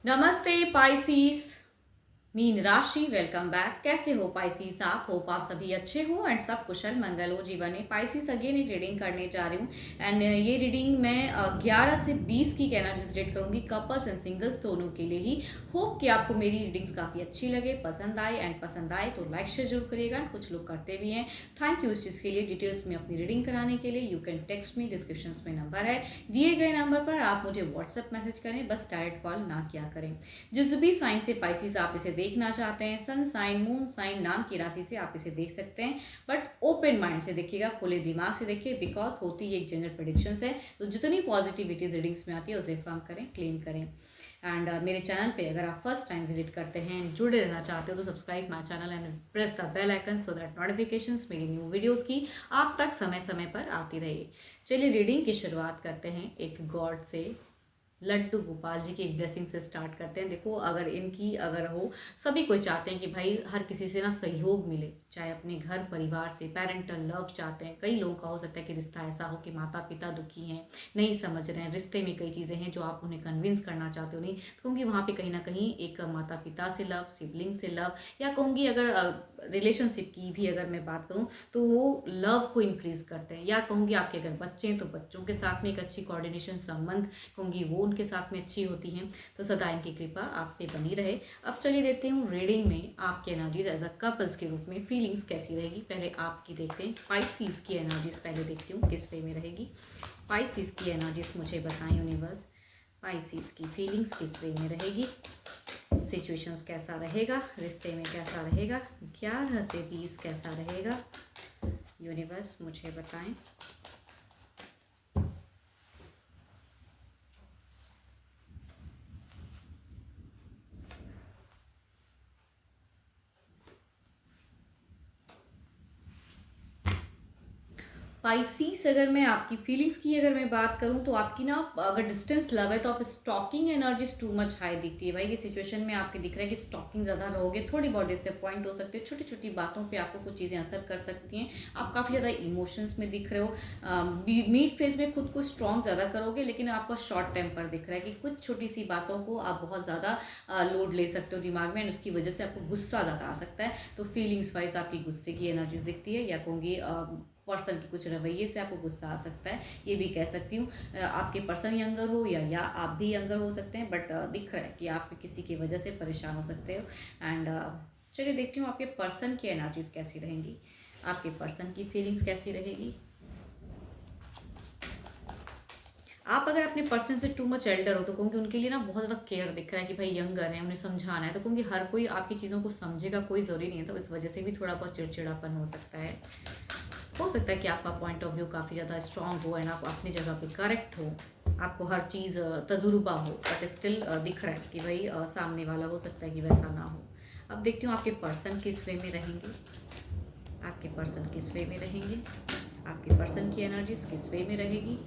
नमस्ते पाइसीस। मीन राशि, welcome back. कैसे हो पाइसीस आप? होप आप सभी अच्छे हो एंड सब कुशल मंगल हो जीवन में। पाइसीस अगेन एक रीडिंग करने जा रही हूँ एंड ये रीडिंग मैं 11 से 20 की एनर्जीज रीड करूंगी, कपल्स एंड सिंगल्स दोनों के लिए ही। होप कि आपको मेरी रीडिंग्स काफ़ी अच्छी लगे, पसंद आए एंड पसंद आए तो लाइक शेयर जरूर करिएगा। कुछ लोग करते भी हैं, थैंक यू इस चीज़ के लिए। डिटेल्स में अपनी रीडिंग कराने के लिए you can text me, description में नंबर है, दिए गए नंबर पर आप मुझे व्हाट्सएप मैसेज करें, बस डायरेक्ट कॉल ना किया करें। जिस भी साइन से पाइसिस आप इसे देखना चाहते हैं, सन साइन, मून साइन, नाम की राशि से आप इसे देख सकते हैं, बट ओपन माइंड से देखिएगा, खुले दिमाग से देखिए, बिकॉज होती है एक जनरल प्रेडिक्शंस है। तो जितनी पॉजिटिविटीज रीडिंग्स में आती है उसे फर्म करें, क्लेम करें। एंड मेरे चैनल पे अगर आप फर्स्ट टाइम विजिट करते हैं, जुड़े रहना चाहते हो तो subscribe my channel and press the bell icon so that notifications मेरी न्यू वीडियोस की आप तक समय समय पर आती रहे। चलिए रीडिंग की शुरुआत करते हैं एक गॉड से, लड्डू गोपाल जी की एक ब्लेसिंग से स्टार्ट करते हैं। देखो, अगर इनकी अगर हो, सभी कोई चाहते हैं कि भाई हर किसी से ना सहयोग मिले, चाहे अपने घर परिवार से, पेरेंटल लव चाहते हैं। कई लोगों का हो सकता है कि रिश्ता ऐसा हो कि माता पिता दुखी हैं, नहीं समझ रहे हैं, रिश्ते में कई चीज़ें हैं जो आप उन्हें कन्विंस करना चाहते हो, नहीं तो कहूँगी वहाँ पे कहीं ना कहीं एक माता पिता से लव, सिबलिंग से लव, या कहूँगी अगर रिलेशनशिप की भी अगर मैं बात करूँ तो वो लव को इंक्रीज करते हैं। या कहूँगी आपके अगर बच्चे हैं तो बच्चों के साथ में एक अच्छी कोऑर्डिनेशन, संबंध कहूँगी वो उनके साथ में अच्छी होती हैं। तो सदा इनकी कृपा आप पे बनी रहे। अब चलिए देखते हूँ रीडिंग में आपकी एनर्जीज एज अ कपल्स के रूप में फीलिंग्स कैसी रहेगी। पहले आपकी देखते हैं, पाइसिस की एनर्जीज पहले देखती हूँ किस वे में रहेगी। पाइसिस की एनर्जीज मुझे बताएं यूनिवर्स, पाइसिस की फीलिंग्स किस वे में रहेगी, सिचुएशंस कैसा रहेगा, रिश्ते में कैसा रहेगा, 11 से 20 कैसा रहेगा, यूनिवर्स मुझे बताएं। पाइसीस, अगर मैं आपकी फीलिंग्स की अगर मैं बात करूं तो आपकी ना अगर डिस्टेंस लव है तो आप stalking energies too much high दिखती है। भाई ये सिचुएशन में आपके दिख रहा है कि स्टॉकिंग ज़्यादा रहोगे, थोड़ी बहुत डिसअपॉइंट हो सकते हैं, छोटी छोटी बातों पे आपको कुछ चीज़ें असर कर सकती हैं। आप काफ़ी ज़्यादा इमोशंस में दिख रहे हो, मीट फेज में खुद को स्ट्रॉन्ग ज़्यादा करोगे, लेकिन आपका शॉर्ट टेम्पर दिख रहा है कि कुछ छोटी सी बातों को आप बहुत ज़्यादा लोड ले सकते हो दिमाग में एंड उसकी वजह से आपको गुस्सा ज़्यादा आ सकता है। तो फीलिंग्स वाइज आपकी गुस्से की एनर्जीज दिखती है, या कहूँगी पर्सन की कुछ रवैये से आपको गुस्सा आ सकता है, ये भी कह सकती हूँ। आपके पर्सन यंगर हो या आप भी यंगर हो सकते हैं, बट दिख रहा है कि आप किसी की वजह से परेशान हो सकते हो। एंड चलिए देखती हूँ आपके पर्सन की एनर्जीज कैसी रहेंगी, आपके पर्सन की फीलिंग्स कैसी रहेगी। आप अगर अपने पर्सन से टू मच एल्डर हो तो कहूँगी उनके लिए ना बहुत ज़्यादा केयर दिख रहा है कि भाई यंगर है, उन्हें समझाना है। तो कहूँगी हर कोई आपकी चीज़ों को समझेगा, कोई ज़रूरी नहीं है, तो इस वजह से भी थोड़ा बहुत चिड़चिड़ापन हो सकता है। हो सकता है कि आपका पॉइंट ऑफ व्यू काफ़ी ज़्यादा स्ट्रांग हो एंड आप अपनी जगह पे करेक्ट हो, आपको हर चीज़ तजुर्बा हो, बट स्टिल दिख रहा है कि भाई सामने वाला हो सकता है कि वैसा ना हो। अब देखती हूँ आपके पर्सन किस वे में रहेंगे, आपके पर्सन किस वे में रहेंगे, आपके पर्सन की एनर्जीज किस वे में रहेगी।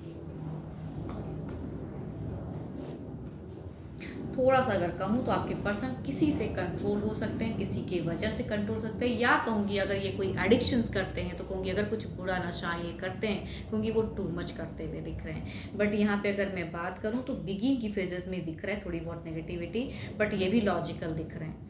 थोड़ा सा अगर कहूँ तो आपके पर्सन किसी से कंट्रोल हो सकते हैं, किसी की वजह से कंट्रोल हो सकते हैं, या कहूँगी अगर ये कोई एडिक्शंस करते हैं तो कहूँगी अगर कुछ बुरा नशा ये करते हैं, कहूँगी वो टू मच करते हुए दिख रहे हैं। बट यहाँ पे अगर मैं बात करूँ तो बिगिन की फेजेस में दिख रहा है थोड़ी बहुत नेगेटिविटी, बट ये भी लॉजिकल दिख रहे हैं।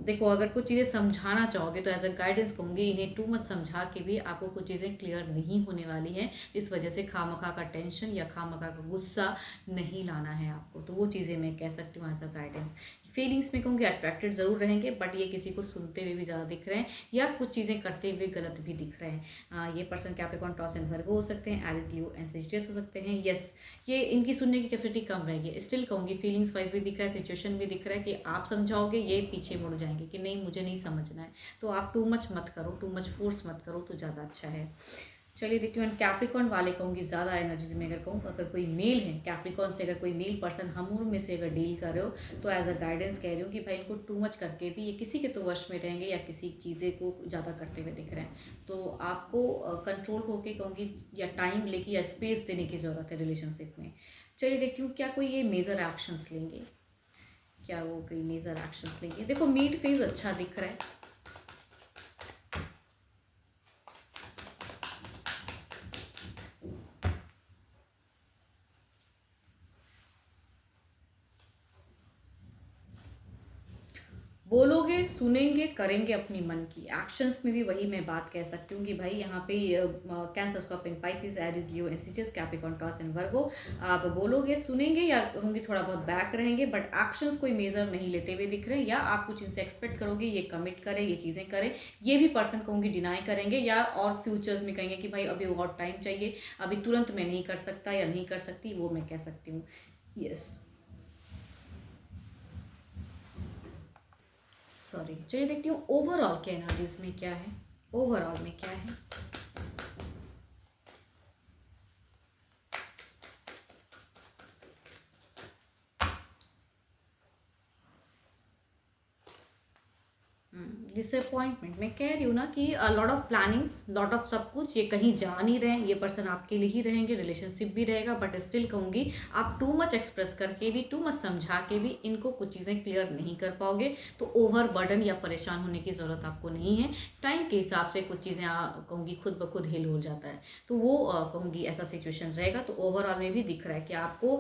देखो, अगर कुछ चीज़ें समझाना चाहोगे तो एज अ गाइडेंस कहूँगी इन्हें टू मच समझा के भी आपको कुछ चीज़ें क्लियर नहीं होने वाली हैं। इस वजह से खामखा का टेंशन या खामखा का गुस्सा नहीं लाना है आपको। तो वो चीज़ें मैं कह सकती हूँ एज अ गाइडेंस। फीलिंग्स में कहूँगी अट्रैक्टेड ज़रूर रहेंगे, बट ये किसी को सुनते हुए भी ज़्यादा दिख रहे हैं या कुछ चीज़ें करते हुए गलत भी दिख रहे हैं। ये पर्सन कैप्रिकॉर्न, टॉरस एंड वर्गो हो सकते हैं, एरिस, लियो एंड सेजिटेरियस हो सकते हैं। यस, ये इनकी सुनने की कैपेसिटी कम रहेगी। स्टिल कहूँगी फीलिंग्स वाइज भी दिख रहा है, सिचुएशन भी दिख रहा है कि आप समझाओगे ये पीछे मुड़ जाएंगे कि नहीं मुझे नहीं समझना है। तो आप टू मच मत करो, टू मच फोर्स मत करो तो ज़्यादा अच्छा है। चलिए देखती हूँ कैप्रिकॉर्न वाले कहूँगी ज़्यादा एनर्जीज में अगर कहूँ, अगर कोई मेल है कैप्रिकॉर्न से, अगर कोई मेल पर्सन हम उम्र में से अगर डील कर रहे हो तो एज अ गाइडेंस कह रही हूँ कि भाई इनको टू मच करके भी ये किसी के तो वश में रहेंगे या किसी चीज़ें को ज़्यादा करते हुए दिख रहे हैं। तो आपको कंट्रोल होके कहूँगी या टाइम लेके या स्पेस देने की ज़रूरत है रिलेशनशिप में। चलिए देखती हूँ क्या कोई ये मेजर एक्शंस लेंगे, क्या वो कोई मेजर एक्शंस लेंगे। देखो मीट फेज अच्छा दिख रहा है, बोलोगे, सुनेंगे, करेंगे अपनी मन की। एक्शंस में भी वही मैं बात कह सकती हूँ कि भाई यहाँ पे Cancer, Scorpion, Pisces, Aries, Leo, एसीजेस, कैप्रिकॉर्न, टॉरस एंड वर्गो, आप बोलोगे, सुनेंगे या कहूँगी थोड़ा बहुत बैक रहेंगे, बट एक्शंस कोई मेजर नहीं लेते हुए दिख रहे, या आप कुछ इनसे एक्सपेक्ट करोगे ये कमिट करें, ये चीज़ें करें, ये भी पर्सन कहूँगी डिनाई करेंगे, या और फ्यूचर्स में कहेंगे कि भाई अभी और टाइम चाहिए, अभी तुरंत मैं नहीं कर सकता या नहीं कर सकती, वो मैं कह सकती हूँ। यस, सॉरी, चलिए देखती हूँ ओवरऑल के एनर्जीज में क्या है, ओवरऑल में क्या है। डिसअपॉइंटमेंट, मैं कह रही हूँ ना कि lot of plannings, lot of सब कुछ, ये कहीं जा नहीं रहे हैं, ये पर्सन आपके लिए ही रहेंगे, रिलेशनशिप भी रहेगा, बट स्टिल कहूँगी आप टू मच एक्सप्रेस करके भी, टू मच समझा के भी इनको कुछ चीज़ें क्लियर नहीं कर पाओगे, तो ओवर बर्डन या परेशान होने की ज़रूरत आपको नहीं है। टाइम के हिसाब से कुछ चीज़ें कहूँगी खुद ब खुद हिल हो जाता है, तो वो कहूँगी ऐसा सिचुएशन रहेगा। तो ओवरऑल में भी दिख रहा है कि आपको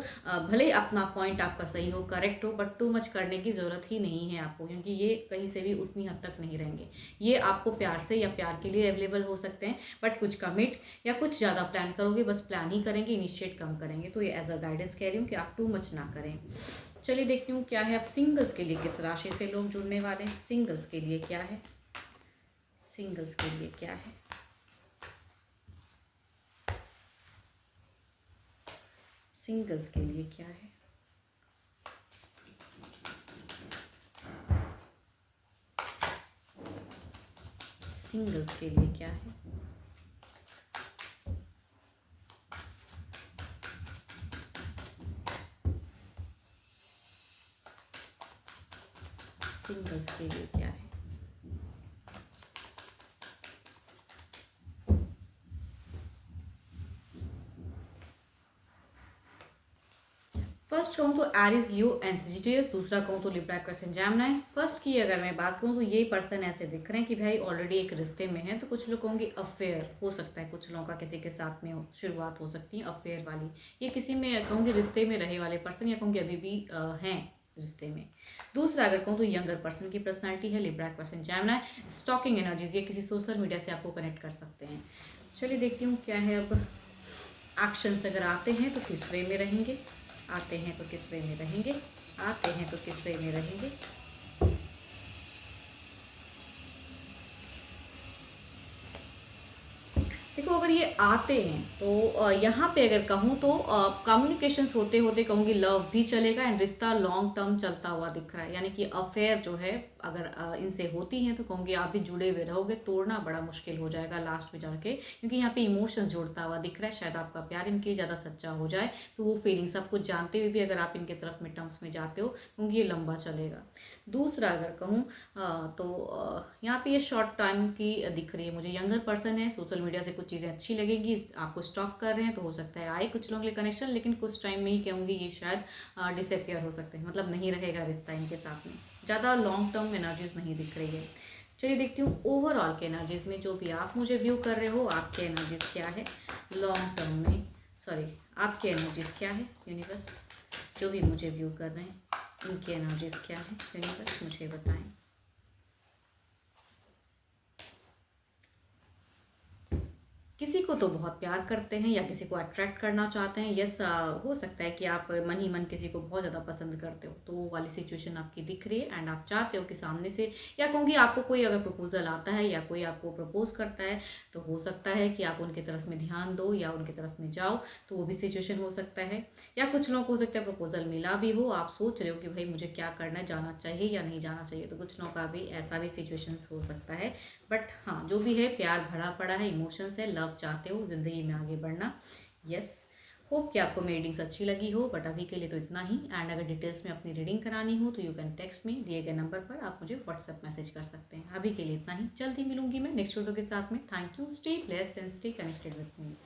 भले ही अपना पॉइंट आपका सही हो, करेक्ट हो, बट टू मच करने की ज़रूरत ही नहीं है आपको, क्योंकि ये कहीं से भी उतनी हद तक नहीं रहेंगे। ये आपको प्यार से या प्यार के लिए अवेलेबल हो सकते हैं, बट कुछ कमिट या कुछ ज़्यादा प्लान करोगे, बस प्लान ही करेंगे, इनिशिएट कम करेंगे, तो ये एज अ गाइडेंस कह रही हूँ कि आप टू मच ना करें। चलिए देखती हूँ क्या है अब सिंगल्स के लिए, किस राशि से लोग जुड़ने वाले हैं, सिंगल्स के लिए क्या है, सिंगल्स के लिए क्या है, सिंगल्स के लिए क्या है। सिंगल्स के लिए क्या है, सिंगल्स के लिए क्या है। फर्स्ट कहूँ तो एरीज, लियो एंड सजिटेरियस, दूसरा कहूँ तो लिब्रा, एक्वेरियस, जेमिनी। फर्स्ट की अगर मैं बात करूँ तो ये पर्सन ऐसे दिख रहे हैं कि भाई ऑलरेडी एक रिश्ते में है, तो कुछ लोग कहूँगी अफेयर हो सकता है, कुछ लोगों का किसी के साथ में शुरुआत हो सकती है अफेयर वाली, ये किसी में कहूँगी रिश्ते में रहे वाले पर्सन, या कहूँगी अभी भी हैं रिश्ते में। दूसरा अगर कहूँ तो यंगर पर्सन की पर्सनैलिटी है, Libra, Aquarius, Gemini, stalking energies, ये किसी सोशल मीडिया से आपको कनेक्ट कर सकते हैं। चलिए देखती हूँ क्या है अब। एक्शंस अगर आते हैं तो किस वे में रहेंगे, आते हैं तो किस वे में रहेंगे, आते हैं तो किस वे में रहेंगे। देखो अगर ये आते हैं तो यहाँ पे अगर कहूँ तो कम्युनिकेशंस होते होते कहूँगी लव भी चलेगा, एंड रिश्ता लॉन्ग टर्म चलता हुआ दिख रहा है, यानी कि अफेयर जो है अगर इनसे होती हैं तो कहूँगी आप भी जुड़े हुए रहोगे, तोड़ना बड़ा मुश्किल हो जाएगा लास्ट में जाके, क्योंकि यहाँ पे इमोशंस जुड़ता हुआ दिख रहा है, शायद आपका प्यार इनके लिए ज़्यादा सच्चा हो जाए, तो वो फीलिंग सब कुछ जानते हुए भी अगर आप इनके तरफ में टर्म्स में जाते हो, क्योंकि ये लंबा चलेगा। दूसरा अगर कहूँ तो यहाँ पे ये शॉर्ट टाइम की दिख रही है मुझे, यंगर पर्सन है, सोशल मीडिया से कुछ चीज़ें अच्छी लगेंगी, आपको स्टॉक कर रहे हैं, तो हो सकता है आए कुछ लोगों के लिए कनेक्शन, लेकिन कुछ टाइम में ही कहूँगी ये शायद डिसअपियर हो सकते हैं, मतलब नहीं रहेगा रिश्ता इनके साथ में, ज़्यादा लॉन्ग टर्म एनर्जीज नहीं दिख रही है। चलिए देखती हूँ ओवरऑल के एनर्जीज में, जो भी आप मुझे व्यू कर रहे हो आपके एनर्जीज क्या है लॉन्ग टर्म में, सॉरी आपके एनर्जीज क्या है यूनिवर्स, जो भी मुझे व्यू कर रहे हैं इनकी एनर्जीज क्या है यूनिवर्स मुझे बताएं। किसी को तो बहुत प्यार करते हैं या किसी को अट्रैक्ट करना चाहते हैं, यस हो सकता है कि आप मन ही मन किसी को बहुत ज़्यादा पसंद करते हो, तो वो वाली सिचुएशन आपकी दिख रही है, एंड आप चाहते हो कि सामने से, या कहूँगी आपको कोई अगर प्रपोजल आता है या कोई आपको प्रपोज करता है, तो हो सकता है कि आप उनकी तरफ में ध्यान दो या उनकी तरफ में जाओ, तो वो भी सिचुएशन हो सकता है। या कुछ लोगों को हो सकता है प्रपोजल मिला भी हो, आप सोच रहे हो कि भाई मुझे क्या करना है, जाना चाहिए या नहीं जाना चाहिए, तो कुछ लोगों का भी ऐसा भी सिचुएशन हो सकता है। बट हाँ जो भी है प्यार भरा पड़ा है, इमोशंस है, लव चाहते हो ज़िंदगी में आगे बढ़ना। यस, होप कि आपको मेरी रीडिंग्स अच्छी लगी हो, बट अभी के लिए तो इतना ही, एंड अगर डिटेल्स में अपनी रीडिंग करानी हो तो यू कैन टेक्स्ट मी, दिए गए नंबर पर आप मुझे व्हाट्सएप मैसेज कर सकते हैं। अभी के लिए इतना ही, जल्दी मिलूंगी मैं नेक्स्ट वीडियो के साथ में। Thank you, stay blessed and stay connected with me.